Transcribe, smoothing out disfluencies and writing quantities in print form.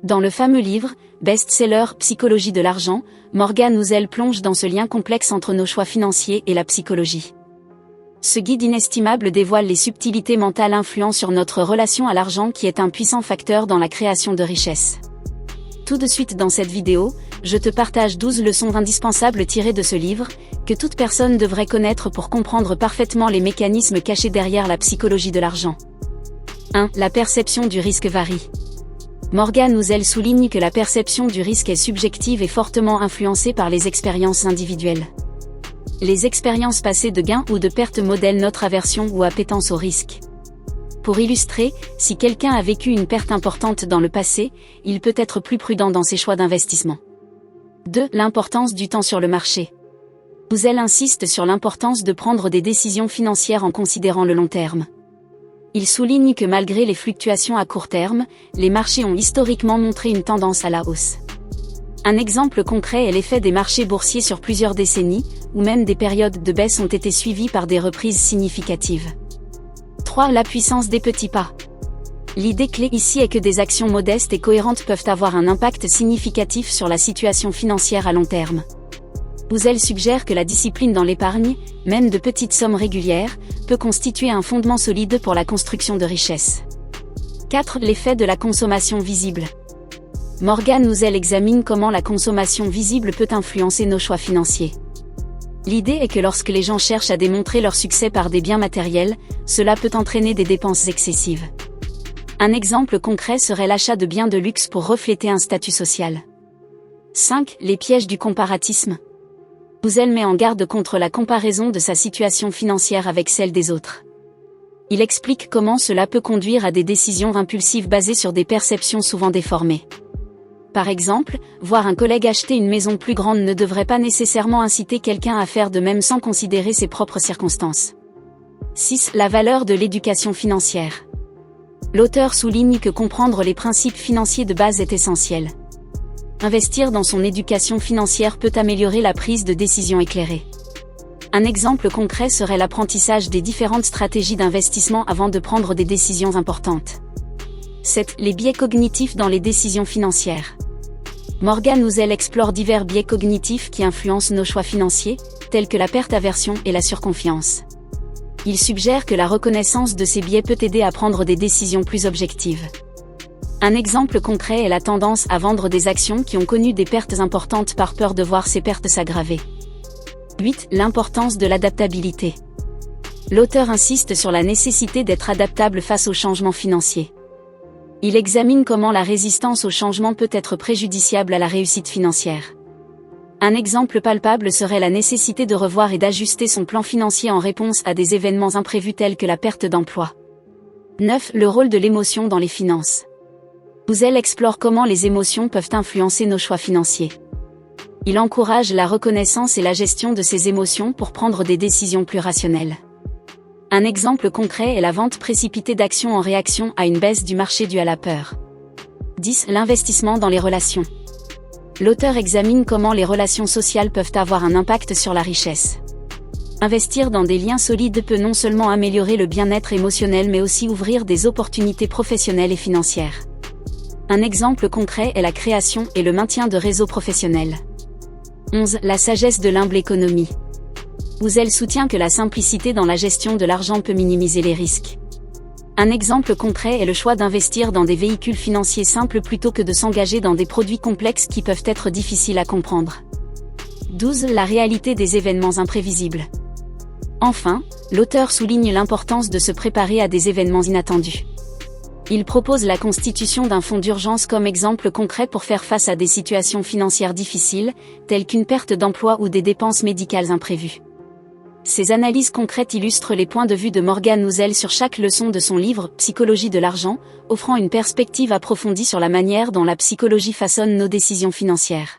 Dans le fameux livre, best-seller Psychologie de l'argent, Morgan Housel plonge dans ce lien complexe entre nos choix financiers et la psychologie. Ce guide inestimable dévoile les subtilités mentales influant sur notre relation à l'argent qui est un puissant facteur dans la création de richesse. Tout de suite dans cette vidéo, je te partage 12 leçons indispensables tirées de ce livre, que toute personne devrait connaître pour comprendre parfaitement les mécanismes cachés derrière la psychologie de l'argent. 1. La perception du risque varie. Morgan Housel souligne que la perception du risque est subjective et fortement influencée par les expériences individuelles. Les expériences passées de gains ou de pertes modèlent notre aversion ou appétence au risque. Pour illustrer, si quelqu'un a vécu une perte importante dans le passé, il peut être plus prudent dans ses choix d'investissement. 2. L'importance du temps sur le marché. Housel insiste sur l'importance de prendre des décisions financières en considérant le long terme. Il souligne que malgré les fluctuations à court terme, les marchés ont historiquement montré une tendance à la hausse. Un exemple concret est l'effet des marchés boursiers sur plusieurs décennies, où même des périodes de baisse ont été suivies par des reprises significatives. 3. La puissance des petits pas. L'idée clé ici est que des actions modestes et cohérentes peuvent avoir un impact significatif sur la situation financière à long terme. Housel suggère que la discipline dans l'épargne, même de petites sommes régulières, peut constituer un fondement solide pour la construction de richesses. 4. L'effet de la consommation visible. Morgan Housel examine comment la consommation visible peut influencer nos choix financiers. L'idée est que lorsque les gens cherchent à démontrer leur succès par des biens matériels, cela peut entraîner des dépenses excessives. Un exemple concret serait l'achat de biens de luxe pour refléter un statut social. 5. Les pièges du comparatisme. Housel met en garde contre la comparaison de sa situation financière avec celle des autres. Il explique comment cela peut conduire à des décisions impulsives basées sur des perceptions souvent déformées. Par exemple, voir un collègue acheter une maison plus grande ne devrait pas nécessairement inciter quelqu'un à faire de même sans considérer ses propres circonstances. 6. La valeur de l'éducation financière. L'auteur souligne que comprendre les principes financiers de base est essentiel. Investir dans son éducation financière peut améliorer la prise de décisions éclairées. Un exemple concret serait l'apprentissage des différentes stratégies d'investissement avant de prendre des décisions importantes. 7. Les biais cognitifs dans les décisions financières. Morgan Housel explore divers biais cognitifs qui influencent nos choix financiers, tels que la perte-aversion et la surconfiance. Il suggère que la reconnaissance de ces biais peut aider à prendre des décisions plus objectives. Un exemple concret est la tendance à vendre des actions qui ont connu des pertes importantes par peur de voir ces pertes s'aggraver. 8. L'importance de l'adaptabilité. L'auteur insiste sur la nécessité d'être adaptable face aux changements financiers. Il examine comment la résistance au changement peut être préjudiciable à la réussite financière. Un exemple palpable serait la nécessité de revoir et d'ajuster son plan financier en réponse à des événements imprévus tels que la perte d'emploi. 9. Le rôle de l'émotion dans les finances. Housel explore comment les émotions peuvent influencer nos choix financiers. Il encourage la reconnaissance et la gestion de ces émotions pour prendre des décisions plus rationnelles. Un exemple concret est la vente précipitée d'actions en réaction à une baisse du marché due à la peur. 10. L'investissement dans les relations. L'auteur examine comment les relations sociales peuvent avoir un impact sur la richesse. Investir dans des liens solides peut non seulement améliorer le bien-être émotionnel mais aussi ouvrir des opportunités professionnelles et financières. Un exemple concret est la création et le maintien de réseaux professionnels. 11. La sagesse de l'humble économie. Housel soutient que la simplicité dans la gestion de l'argent peut minimiser les risques. Un exemple concret est le choix d'investir dans des véhicules financiers simples plutôt que de s'engager dans des produits complexes qui peuvent être difficiles à comprendre. 12. La réalité des événements imprévisibles. Enfin, l'auteur souligne l'importance de se préparer à des événements inattendus. Il propose la constitution d'un fonds d'urgence comme exemple concret pour faire face à des situations financières difficiles, telles qu'une perte d'emploi ou des dépenses médicales imprévues. Ces analyses concrètes illustrent les points de vue de Morgan Housel sur chaque leçon de son livre Psychologie de l'argent, offrant une perspective approfondie sur la manière dont la psychologie façonne nos décisions financières.